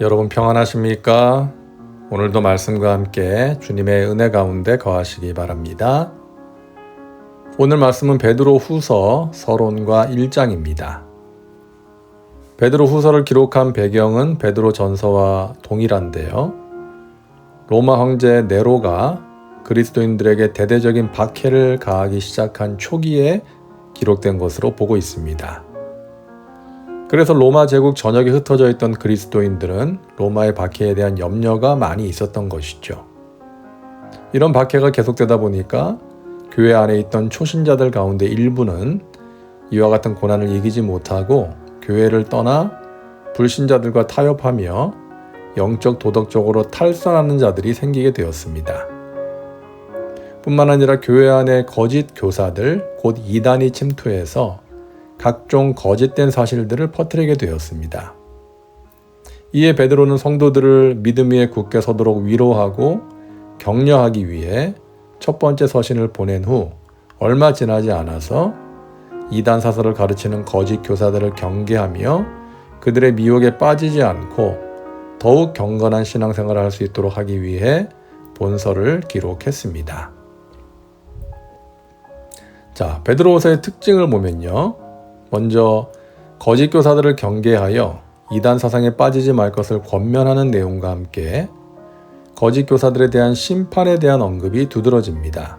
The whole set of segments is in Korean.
여러분 평안하십니까? 오늘도 말씀과 함께 주님의 은혜 가운데 거하시기 바랍니다. 오늘 말씀은 베드로 후서 서론과 1장입니다. 베드로 후서를 기록한 배경은 베드로 전서와 동일한데요. 로마 황제 네로가 그리스도인들에게 대대적인 박해를 가하기 시작한 초기에 기록된 것으로 보고 있습니다. 그래서 로마 제국 전역에 흩어져 있던 그리스도인들은 로마의 박해에 대한 염려가 많이 있었던 것이죠. 이런 박해가 계속되다 보니까 교회 안에 있던 초신자들 가운데 일부는 이와 같은 고난을 이기지 못하고 교회를 떠나 불신자들과 타협하며 영적 도덕적으로 탈선하는 자들이 생기게 되었습니다. 뿐만 아니라 교회 안에 거짓 교사들, 곧 이단이 침투해서 각종 거짓된 사실들을 퍼뜨리게 되었습니다. 이에 베드로는 성도들을 믿음 위에 굳게 서도록 위로하고 격려하기 위해 첫 번째 서신을 보낸 후 얼마 지나지 않아서 이단 사설을 가르치는 거짓 교사들을 경계하며 그들의 미혹에 빠지지 않고 더욱 경건한 신앙생활을 할 수 있도록 하기 위해 본서를 기록했습니다. 자, 베드로후서의 특징을 보면요. 먼저 거짓 교사들을 경계하여 이단 사상에 빠지지 말 것을 권면하는 내용과 함께 거짓 교사들에 대한 심판에 대한 언급이 두드러집니다.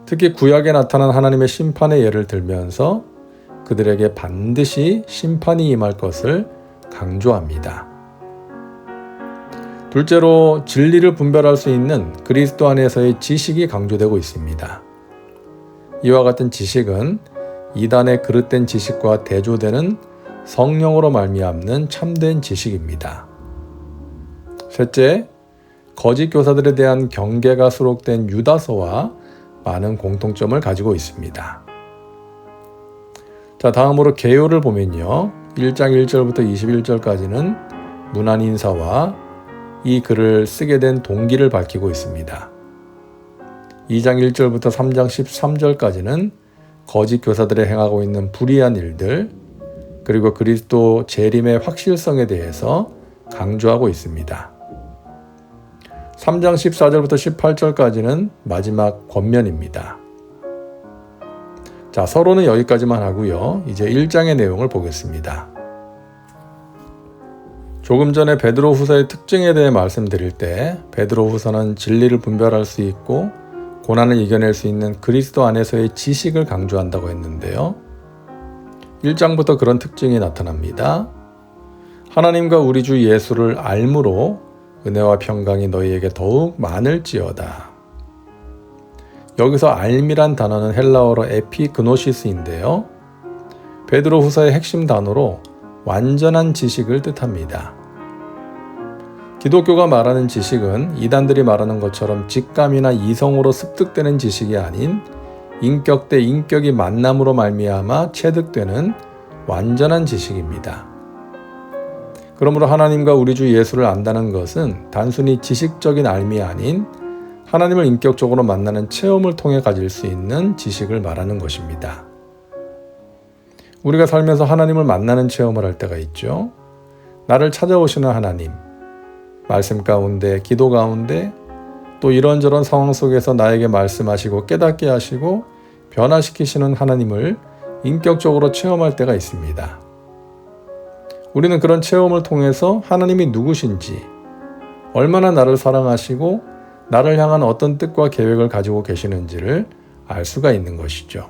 특히 구약에 나타난 하나님의 심판의 예를 들면서 그들에게 반드시 심판이 임할 것을 강조합니다. 둘째로 진리를 분별할 수 있는 그리스도 안에서의 지식이 강조되고 있습니다. 이와 같은 지식은 이단의 그릇된 지식과 대조되는 성령으로 말미암는 참된 지식입니다. 셋째, 거짓 교사들에 대한 경계가 수록된 유다서와 많은 공통점을 가지고 있습니다. 자, 다음으로 개요를 보면요. 1장 1절부터 21절까지는 문안 인사와 이 글을 쓰게 된 동기를 밝히고 있습니다. 2장 1절부터 3장 13절까지는 거짓 교사들이 행하고 있는 불의한 일들, 그리고 그리스도 재림의 확실성에 대해서 강조하고 있습니다. 3장 14절부터 18절까지는 마지막 권면입니다. 자, 서론은 여기까지만 하고요. 이제 1장의 내용을 보겠습니다. 조금 전에 베드로 후서의 특징에 대해 말씀드릴 때 베드로 후서는 진리를 분별할 수 있고 고난을 이겨낼 수 있는 그리스도 안에서의 지식을 강조한다고 했는데요. 1장부터 그런 특징이 나타납니다. 하나님과 우리 주 예수를 알므로 은혜와 평강이 너희에게 더욱 많을지어다. 여기서 알미란 단어는 헬라어로 에피그노시스인데요. 베드로 후서의 핵심 단어로 완전한 지식을 뜻합니다. 기독교가 말하는 지식은 이단들이 말하는 것처럼 직감이나 이성으로 습득되는 지식이 아닌 인격 대 인격이 만남으로 말미암아 체득되는 완전한 지식입니다. 그러므로 하나님과 우리 주 예수를 안다는 것은 단순히 지식적인 알미 아닌 하나님을 인격적으로 만나는 체험을 통해 가질 수 있는 지식을 말하는 것입니다. 우리가 살면서 하나님을 만나는 체험을 할 때가 있죠. 나를 찾아오시는 하나님, 말씀 가운데, 기도 가운데, 또 이런저런 상황 속에서 나에게 말씀하시고 깨닫게 하시고 변화시키시는 하나님을 인격적으로 체험할 때가 있습니다. 우리는 그런 체험을 통해서 하나님이 누구신지, 얼마나 나를 사랑하시고 나를 향한 어떤 뜻과 계획을 가지고 계시는지를 알 수가 있는 것이죠.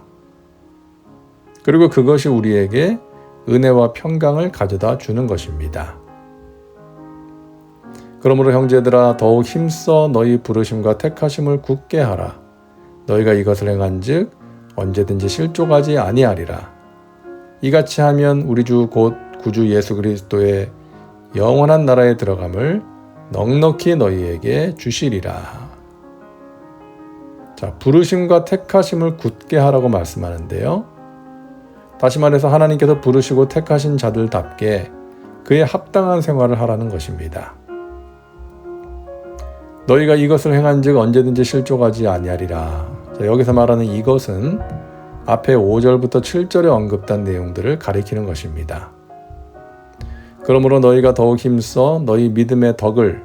그리고 그것이 우리에게 은혜와 평강을 가져다 주는 것입니다. 그러므로 형제들아 더욱 힘써 너희 부르심과 택하심을 굳게 하라. 너희가 이것을 행한즉 언제든지 실족하지 아니하리라. 이같이 하면 우리 주 곧 구주 예수 그리스도의 영원한 나라에 들어감을 넉넉히 너희에게 주시리라. 자, 부르심과 택하심을 굳게 하라고 말씀하는데요. 다시 말해서 하나님께서 부르시고 택하신 자들답게 그에 합당한 생활을 하라는 것입니다. 너희가 이것을 행한즉 언제든지 실족하지 아니하리라. 자, 여기서 말하는 이것은 앞에 5절부터 7절에 언급된 내용들을 가리키는 것입니다. 그러므로 너희가 더욱 힘써 너희 믿음의 덕을,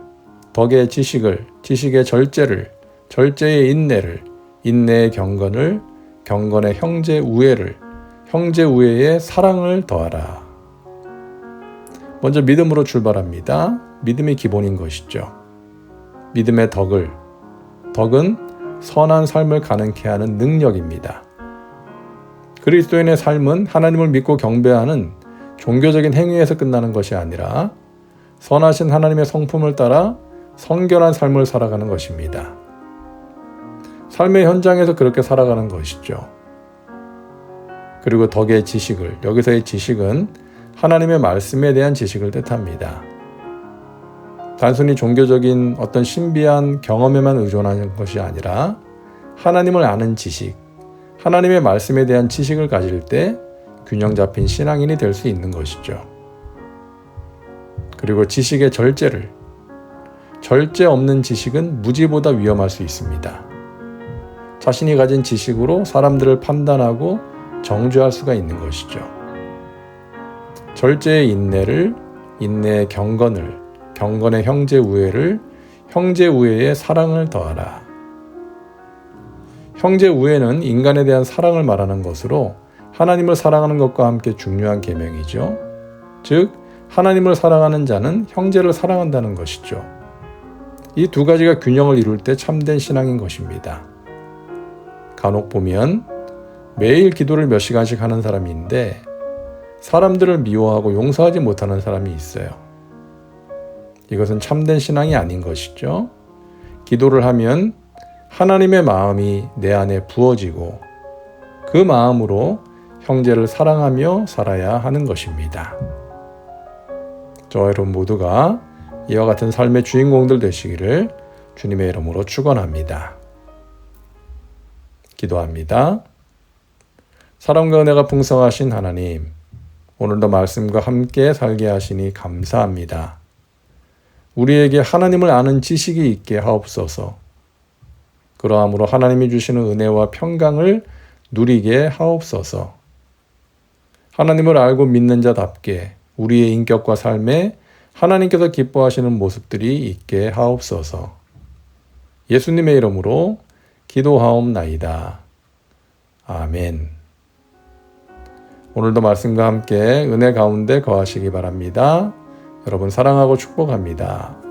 덕의 지식을, 지식의 절제를, 절제의 인내를, 인내의 경건을, 경건의 형제 우애를, 형제 우애의 사랑을 더하라. 먼저 믿음으로 출발합니다. 믿음이 기본인 것이죠. 믿음의 덕을, 덕은 선한 삶을 가능케 하는 능력입니다. 그리스도인의 삶은 하나님을 믿고 경배하는 종교적인 행위에서 끝나는 것이 아니라 선하신 하나님의 성품을 따라 성결한 삶을 살아가는 것입니다. 삶의 현장에서 그렇게 살아가는 것이죠. 그리고 덕의 지식을, 여기서의 지식은 하나님의 말씀에 대한 지식을 뜻합니다. 단순히 종교적인 어떤 신비한 경험에만 의존하는 것이 아니라 하나님을 아는 지식, 하나님의 말씀에 대한 지식을 가질 때 균형 잡힌 신앙인이 될 수 있는 것이죠. 그리고 지식의 절제를, 절제 없는 지식은 무지보다 위험할 수 있습니다. 자신이 가진 지식으로 사람들을 판단하고 정죄할 수가 있는 것이죠. 절제의 인내를, 인내의 경건을, 경건의 형제 우애를, 형제 우애의 사랑을 더하라. 형제 우애는 인간에 대한 사랑을 말하는 것으로 하나님을 사랑하는 것과 함께 중요한 계명이죠. 즉, 하나님을 사랑하는 자는 형제를 사랑한다는 것이죠. 이 두 가지가 균형을 이룰 때 참된 신앙인 것입니다. 간혹 보면 매일 기도를 몇 시간씩 하는 사람인데 사람들을 미워하고 용서하지 못하는 사람이 있어요. 이것은 참된 신앙이 아닌 것이죠. 기도를 하면 하나님의 마음이 내 안에 부어지고 그 마음으로 형제를 사랑하며 살아야 하는 것입니다. 저와 여러분 모두가 이와 같은 삶의 주인공들 되시기를 주님의 이름으로 축원합니다. 기도합니다. 사랑과 은혜가 풍성하신 하나님, 오늘도 말씀과 함께 살게 하시니 감사합니다. 우리에게 하나님을 아는 지식이 있게 하옵소서. 그러함으로 하나님이 주시는 은혜와 평강을 누리게 하옵소서. 하나님을 알고 믿는 자답게 우리의 인격과 삶에 하나님께서 기뻐하시는 모습들이 있게 하옵소서. 예수님의 이름으로 기도하옵나이다. 아멘. 오늘도 말씀과 함께 은혜 가운데 거하시기 바랍니다. 여러분 사랑하고 축복합니다.